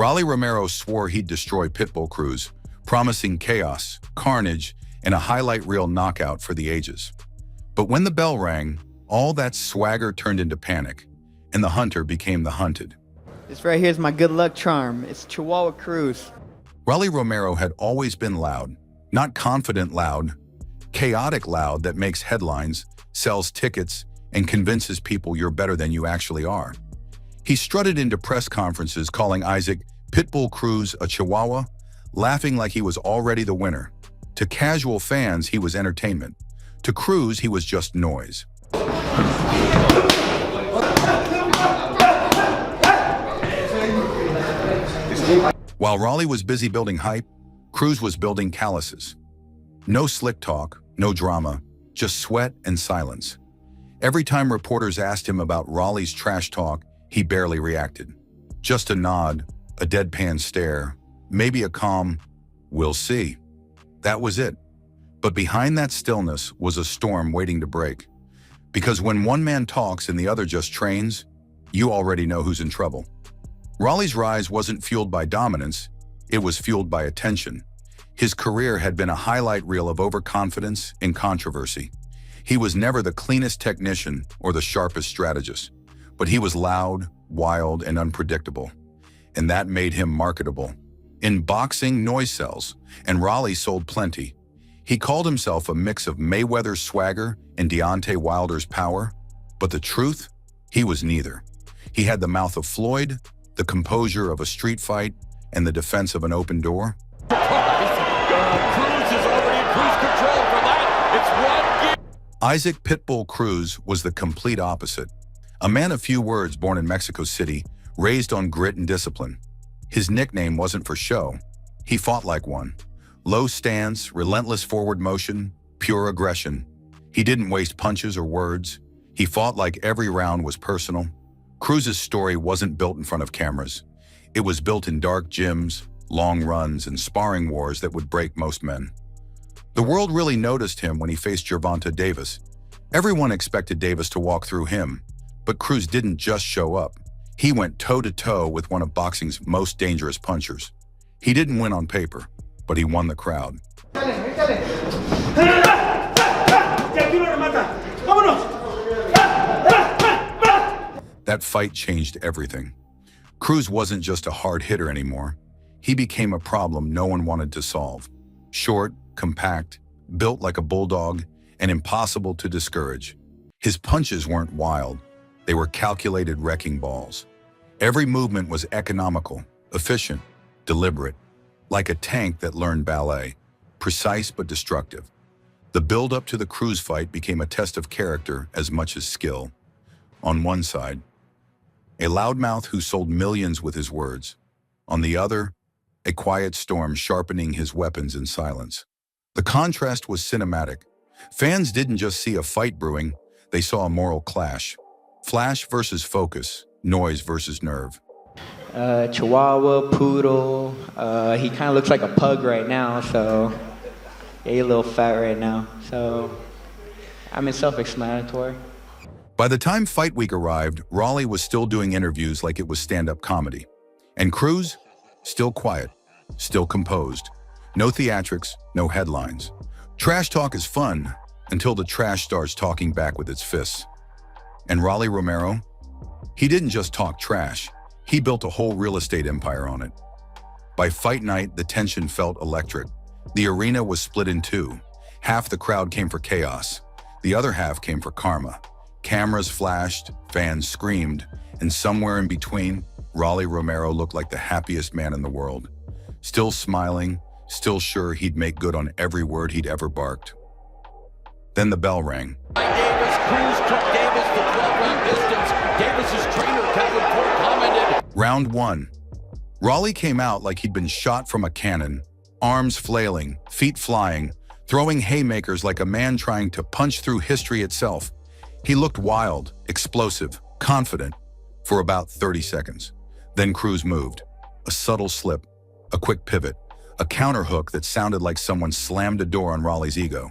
Rolley Romero swore he'd destroy Pitbull Cruz, promising chaos, carnage, and a highlight reel knockout for the ages. But when the bell rang, all that swagger turned into panic, and the hunter became the hunted. This right here is my good luck charm. It's Chihuahua Cruz. Rolley Romero had always been loud, not confident loud, chaotic loud that makes headlines, sells tickets, and convinces people you're better than you actually are. He strutted into press conferences calling Isaac Pitbull Cruz a Chihuahua, laughing like he was already the winner. To casual fans, he was entertainment. To Cruz, he was just noise. While Rolley was busy building hype, Cruz was building calluses. No slick talk, no drama, just sweat and silence. Every time reporters asked him about Rolley's trash talk, he barely reacted. Just a nod, a deadpan stare, maybe a calm, "We'll see." That was it. But behind that stillness was a storm waiting to break. Because when one man talks and the other just trains, you already know who's in trouble. Rolley's rise wasn't fueled by dominance, it was fueled by attention. His career had been a highlight reel of overconfidence and controversy. He was never the cleanest technician or the sharpest strategist, but he was loud, wild, and unpredictable. And that made him marketable. In boxing, noise sells, and Rolley sold plenty. He called himself a mix of Mayweather's swagger and Deontay Wilder's power, but the truth, he was neither. He had the mouth of Floyd, the composure of a street fight, and the defense of an open door. Cruz is already in cruise control for that. It's one. Isaac Pitbull Cruz was the complete opposite. A man of few words born in Mexico City, raised on grit and discipline. His nickname wasn't for show. He fought like one. Low stance, relentless forward motion, pure aggression. He didn't waste punches or words. He fought like every round was personal. Cruz's story wasn't built in front of cameras. It was built in dark gyms, long runs, and sparring wars that would break most men. The world really noticed him when he faced Gervonta Davis. Everyone expected Davis to walk through him, but Cruz didn't just show up. He went toe-to-toe with one of boxing's most dangerous punchers. He didn't win on paper, but he won the crowd. That fight changed everything. Cruz wasn't just a hard hitter anymore. He became a problem no one wanted to solve. Short, compact, built like a bulldog, and impossible to discourage. His punches weren't wild. They were calculated wrecking balls. Every movement was economical, efficient, deliberate, like a tank that learned ballet, precise but destructive. The build-up to the Cruz fight became a test of character as much as skill. On one side, a loudmouth who sold millions with his words. On the other, a quiet storm sharpening his weapons in silence. The contrast was cinematic. Fans didn't just see a fight brewing, they saw a moral clash. Flash versus focus, noise versus nerve. Chihuahua, poodle. He kind of looks like a pug right now, so yeah, he's a little fat right now. So I mean, self-explanatory. By the time Fight Week arrived, Rolley was still doing interviews like it was stand-up comedy. And Cruz, still quiet, still composed. No theatrics, no headlines. Trash talk is fun until the trash starts talking back with its fists. And Rolley Romero? He didn't just talk trash, he built a whole real estate empire on it. By fight night, the tension felt electric. The arena was split in two. Half the crowd came for chaos. The other half came for karma. Cameras flashed, fans screamed, and somewhere in between, Rolley Romero looked like the happiest man in the world. Still smiling, still sure he'd make good on every word he'd ever barked. Then the bell rang. Davis, Cruz took Davis the 12-round distance. Davis's trainer, Calvin Ford, commented. Round one. Rolley came out like he'd been shot from a cannon, arms flailing, feet flying, throwing haymakers like a man trying to punch through history itself. He looked wild, explosive, confident for about 30 seconds. Then Cruz moved. A subtle slip, a quick pivot, a counterhook that sounded like someone slammed a door on Rolley's ego.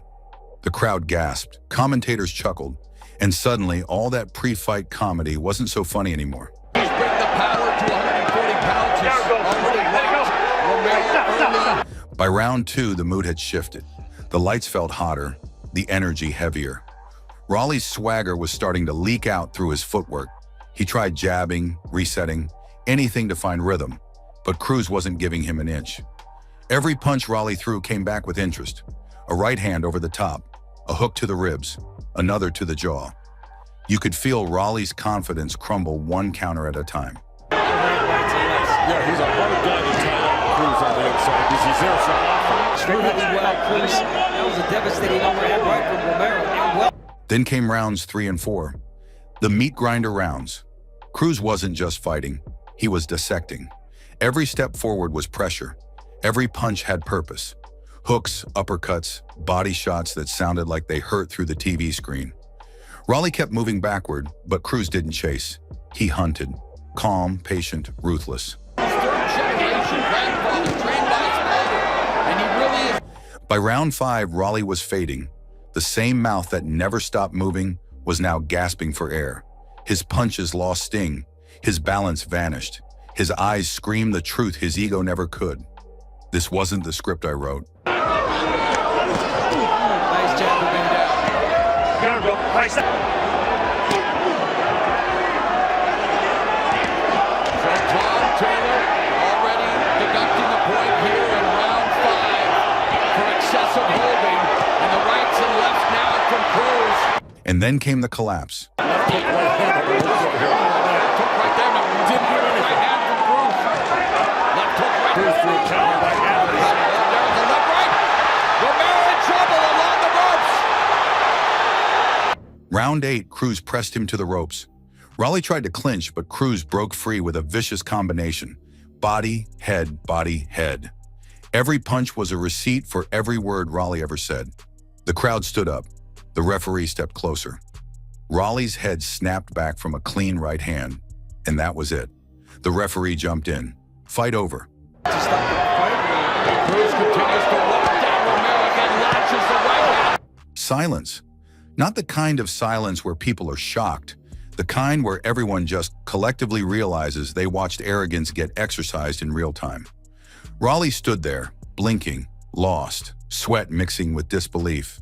The crowd gasped, commentators chuckled, and suddenly all that pre-fight comedy wasn't so funny anymore. He's bringing the power to 140 pounds. By round 2, the mood had shifted. The lights felt hotter, the energy heavier. Rolley's swagger was starting to leak out through his footwork. He tried jabbing, resetting, anything to find rhythm, but Cruz wasn't giving him an inch. Every punch Rolley threw came back with interest. A right hand over the top, a hook to the ribs, another to the jaw. You could feel Rolley's confidence crumble one counter at a time. Yeah, he's a hard guy to tie up Cruz on the inside because he's there so often. Extremely well, Cruz. That was a devastating overhead right from Romero. And well. Then came rounds 3 and 4, the meat grinder rounds. Cruz wasn't just fighting, he was dissecting. Every step forward was pressure. Every punch had purpose. Hooks, uppercuts, body shots that sounded like they hurt through the TV screen. Rolley kept moving backward, but Cruz didn't chase. He hunted, calm, patient, ruthless. By round 5, Rolley was fading. The same mouth that never stopped moving was now gasping for air. His punches lost sting. His balance vanished. His eyes screamed the truth his ego never could. This wasn't the script I wrote. Nice jab to bring down. Tom Taylor already deducting a point here in round 5 for excessive holding, and the rights and lefts now from Cruz. And then came the collapse. Left hook, right hand over here. Left hook right there, no, didn't get any. Right hand from Cruz. Left hook right Cruz through a counter by Adams. There's the left right. Romero in trouble along the ropes. Round 8, Cruz pressed him to the ropes. Rolley tried to clinch, but Cruz broke free with a vicious combination. Body, head, body, head. Every punch was a receipt for every word Rolley ever said. The crowd stood up. The referee stepped closer. Rolley's head snapped back from a clean right hand, and that was it. The referee jumped in. Fight over. Cruz continues to walk down Romero again, latches the right hand. Silence. Not the kind of silence where people are shocked. The kind where everyone just collectively realizes they watched arrogance get exercised in real time. Rolley stood there, blinking, lost, sweat mixing with disbelief.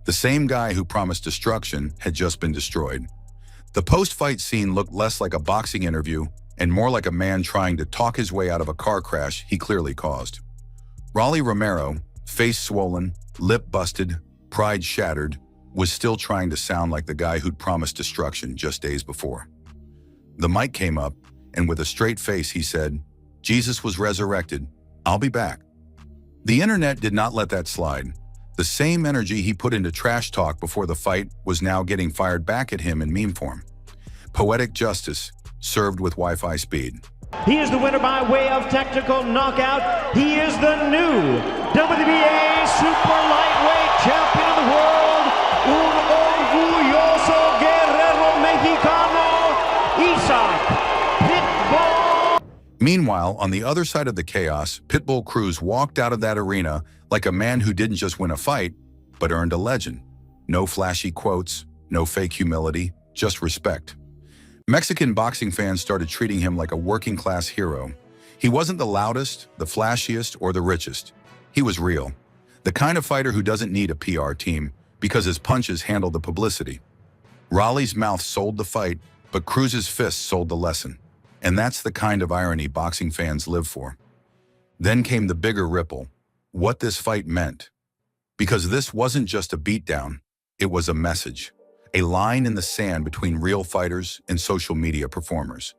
The same guy who promised destruction had just been destroyed. The post-fight scene looked less like a boxing interview and more like a man trying to talk his way out of a car crash he clearly caused. Rolley Romero, face swollen, lip busted, pride shattered, was still trying to sound like the guy who'd promised destruction just days before. The mic came up, and with a straight face he said, "Jesus was resurrected. I'll be back." The internet did not let that slide. The same energy he put into trash talk before the fight was now getting fired back at him in meme form. Poetic justice, served with Wi-Fi speed. He is the winner by way of technical knockout. He is the new WBA super lightweight champion of the world. Un orgulloso guerrero mexicano, Pitbull. Meanwhile, on the other side of the chaos, Pitbull Cruz walked out of that arena like a man who didn't just win a fight, but earned a legend. No flashy quotes, no fake humility, just respect. Mexican boxing fans started treating him like a working-class hero. He wasn't the loudest, the flashiest, or the richest. He was real. The kind of fighter who doesn't need a PR team because his punches handled the publicity. Rolley's mouth sold the fight, but Cruz's fists sold the lesson. And that's the kind of irony boxing fans live for. Then came the bigger ripple, what this fight meant. Because this wasn't just a beatdown, it was a message. A line in the sand between real fighters and social media performers.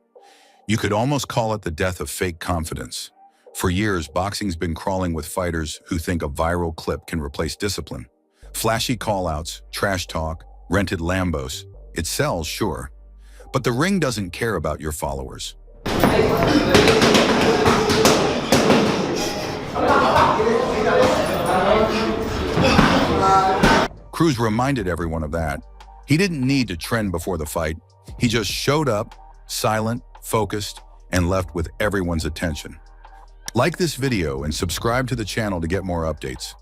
You could almost call it the death of fake confidence. For years, boxing's been crawling with fighters who think a viral clip can replace discipline. Flashy call-outs, trash talk, rented Lambos. It sells, sure. But the ring doesn't care about your followers. Cruz reminded everyone of that. He didn't need to trend before the fight. He just showed up, silent, focused, and left with everyone's attention. Like this video and subscribe to the channel to get more updates.